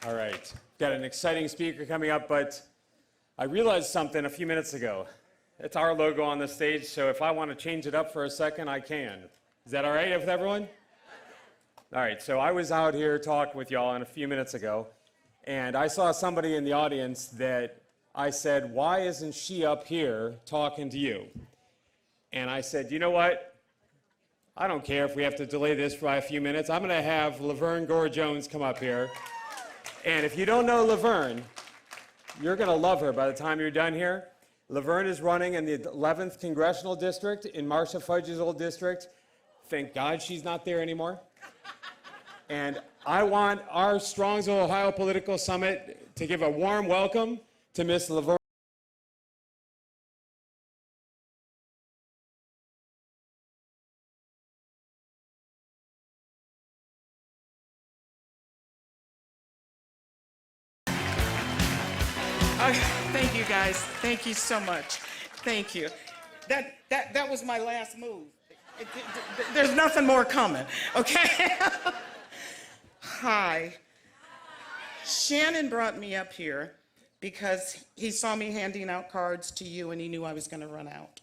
All right, got an exciting speaker coming up, but I realized something a few minutes ago. It's our logo on the stage, so if I want to change it up for a second, I can. Is that all right with everyone? All right, so I was out here talking with y'all a few minutes ago, and I saw somebody in the audience that I said, why isn't she up here talking to you? And I said, you know what? I don't care if we have to delay this by a few minutes. I'm going to have Laverne Jones come up here. And if you don't know Laverne, you're going to love her by the time you're done here. Laverne is running in the 11th Congressional District in Marcia Fudge's old district. Thank God she's not there anymore. And I want our Strongsville, Ohio Political Summit to give a warm welcome to Miss Laverne. Thank you, guys. Thank you so much. Thank you. That was my last move. There's nothing more coming, okay? Hi. Shannon brought me up here because he saw me handing out cards to you and he knew I was going to run out.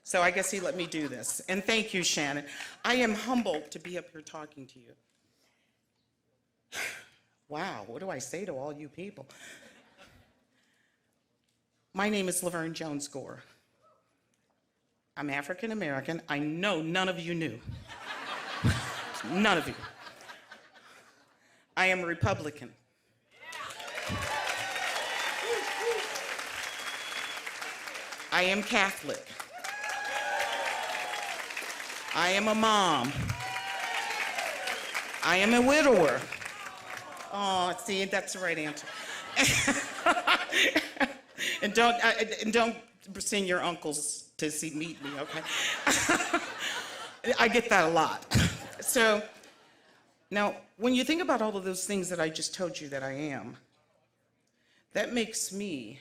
So I guess he let me do this. And thank you, Shannon. I am humbled to be up here talking to you. Wow, what do I say to all you people? My name is Laverne Jones-Gore. I'm African American. I know none of you knew. None of you. I am a Republican. I am Catholic. I am a mom. I am a widower. Oh, see, that's the right answer. And don't send your uncles to meet me, okay? I get that a lot. So now, when you think about all of those things that I just told you that I am, that makes me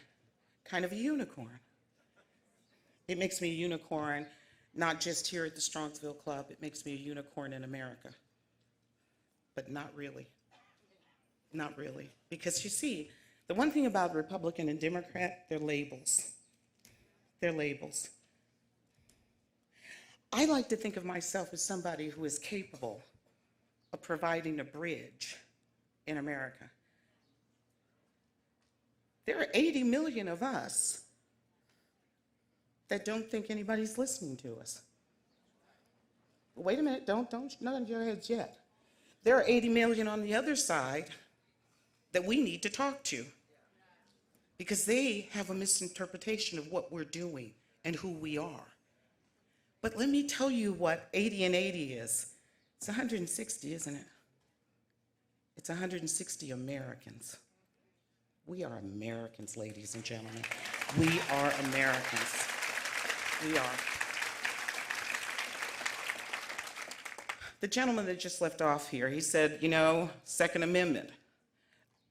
kind of a unicorn. It makes me a unicorn, not just here at the Strongsville Club. It makes me a unicorn in America. But not really. Not really. Because you see, the one thing about Republican and Democrat, they're labels. They're labels. I like to think of myself as somebody who is capable of providing a bridge in America. There are 80 million of us that don't think anybody's listening to us. Wait a minute, don't none of your heads yet. There are 80 million on the other side that we need to talk to because they have a misinterpretation of what we're doing and who we are. But let me tell you what 80 and 80 is. It's 160, isn't it? It's 160 Americans. We are Americans, ladies and gentlemen. We are Americans. We are. The gentleman that just left off here, he said, you know, Second Amendment.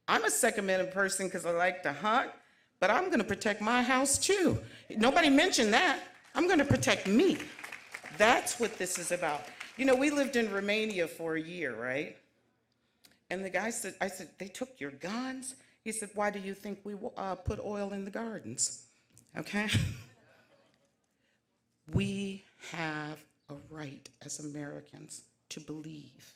I'm a Second Amendment person because I like to hunt, but I'm going to protect my house too. Nobody mentioned that. I'm going to protect me. That's what this is about. You know, we lived in Romania for a year, right? And the guy said, I said, they took your guns? He said, why do you think we put oil in the gardens? Okay? We have a right as Americans to believe.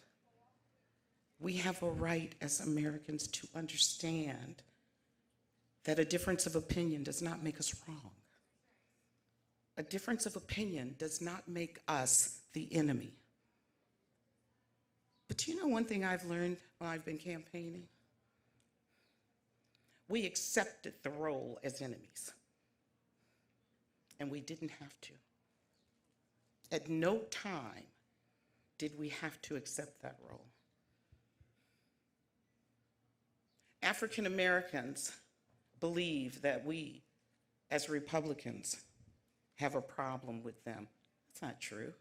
We have a right as Americans to understand that a difference of opinion does not make us wrong. A difference of opinion does not make us the enemy. But you know one thing I've learned while I've been campaigning? We accepted the role as enemies. And we didn't have to. At no time did we have to accept that role. African Americans believe that we, as Republicans, have a problem with them. That's not true.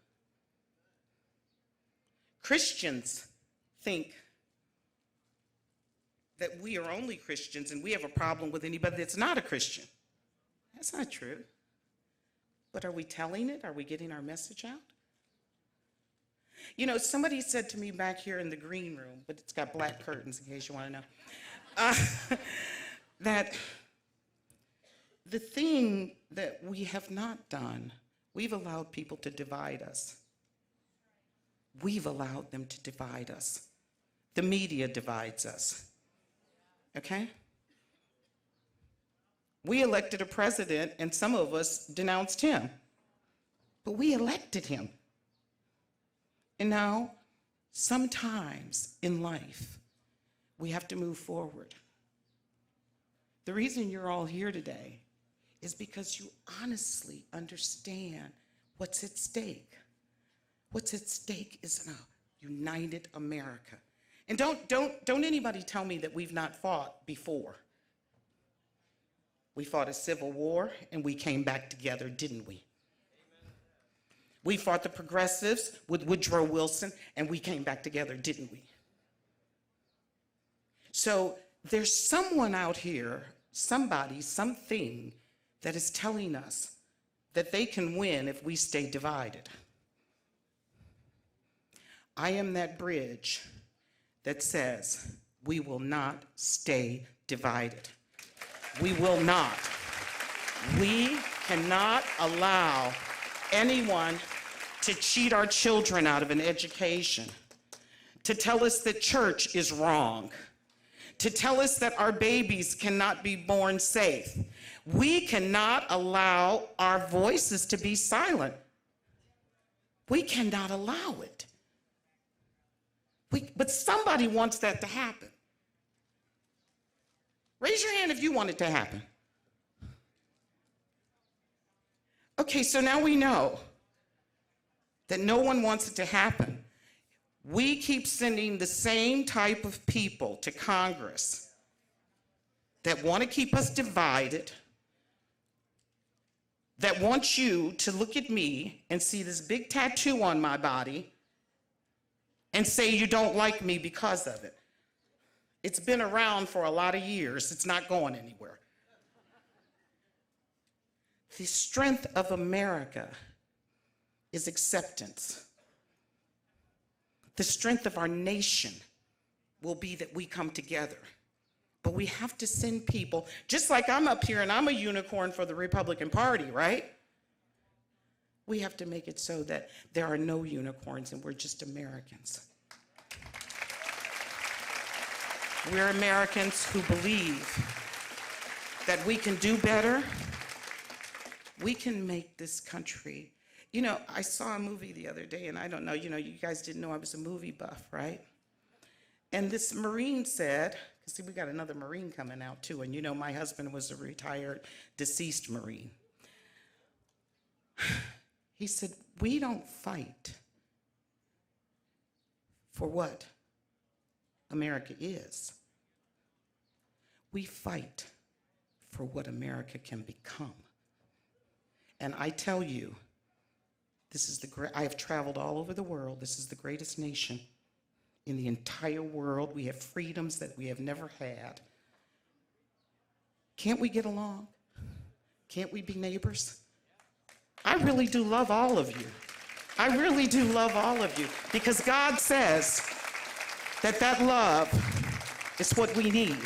Christians think that we are only Christians and we have a problem with anybody that's not a Christian. That's not true. But are we telling it? Are we getting our message out? You know, somebody said to me back here in the green room, but it's got black curtains in case you want to know. that the thing that we have not done, we've allowed people to divide us. We've allowed them to divide us. The media divides us. Okay? We elected a president, and some of us denounced him. But we elected him. And now, sometimes in life, we have to move forward. The reason you're all here today is because you honestly understand what's at stake. What's at stake is a united America. And don't anybody tell me that we've not fought before. We fought a civil war and we came back together, didn't we? We fought the progressives with Woodrow Wilson and we came back together, didn't we? So there's someone out here, somebody, something that is telling us that they can win if we stay divided. I am that bridge that says we will not stay divided. We will not. We cannot allow anyone to cheat our children out of an education, to tell us that church is wrong, to tell us that our babies cannot be born safe. We cannot allow our voices to be silent. We cannot allow it. But somebody wants that to happen. Raise your hand if you want it to happen. Okay, so now we know that no one wants it to happen. We keep sending the same type of people to Congress that want to keep us divided, that want you to look at me and see this big tattoo on my body and say you don't like me because of it. It's been around for a lot of years. It's not going anywhere. The strength of America is acceptance. The strength of our nation will be that we come together. But we have to send people, just like I'm up here and I'm a unicorn for the Republican Party, right? We have to make it so that there are no unicorns and we're just Americans. We're Americans who believe that we can do better. We can make this country. You know, I saw a movie the other day, and I don't know, you guys didn't know I was a movie buff, right? And this Marine said, see, we got another Marine coming out too, and my husband was a retired, deceased Marine. He said, we don't fight for what America is. We fight for what America can become. And I tell you, I have traveled all over the world. This is the greatest nation in the entire world. We have freedoms that we have never had. Can't we get along? Can't we be neighbors? I really do love all of you. I really do love all of you because God says that love is what we need.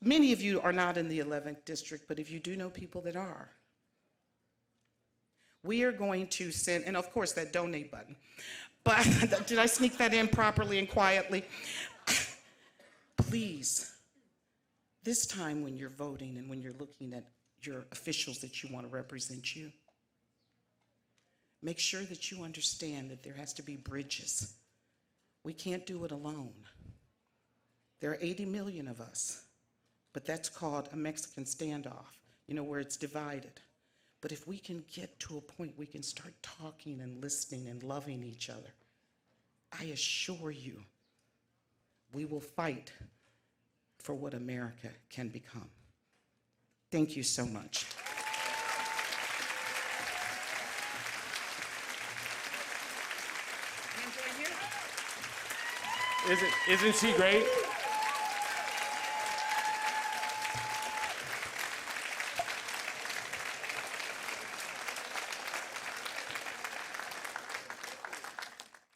Many of you are not in the 11th district, but if you do know people that are, we are going to send, and of course that donate button, but did I sneak that in properly and quietly? Please, this time when you're voting and when you're looking at your officials that you want to represent you, make sure that you understand that there has to be bridges. We can't do it alone. There are 80 million of us, but that's called a Mexican standoff, where it's divided. But if we can get to a point we can start talking and listening and loving each other, I assure you, we will fight for what America can become. Thank you so much. Isn't she great?